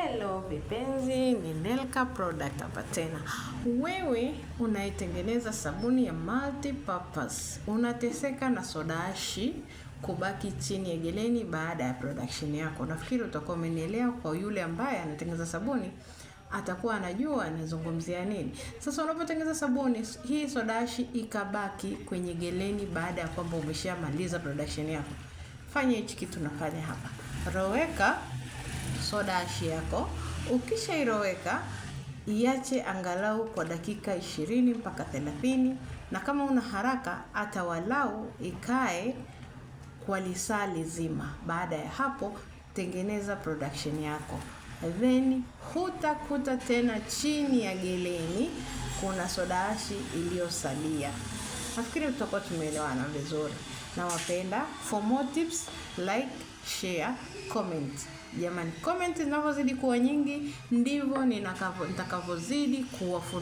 Hello vipenzi, ni Nelka Product hapa tena. Wewe unaitengeneza sabuni ya multi-purpose. Unateseka na soda ashi kubaki chini ya geleni baada ya production yako. Nafikiri utakuwa umenielewa. Kwa yule ambaye anatengeneza sabuni atakuwa anajua anazungumzia nini. Sasa unapotengeneza sabuni hii soda ashi ikabaki kwenye geleni baada ya kwamba umeshamaliza production yako, fanya hichi kitu nafanya hapa. Roweka soda ashi yako. Ukisha iroweka, iache angalau kwa dakika 20 mpaka 30, na kama una haraka hata walau ikae kwa lisaa lizima. Baada ya hapo tengeneza production yako, then hutakuta tena chini ya geleni kuna soda ashi iliyosalia. Nafikiri tutakuwa tumeelewana vizuri. Nawapenda. For more tips, like, share, comment. Jamani, comment zinapozidi kuwa nyingi ndivyo nitakavyozidi kuwafundisha.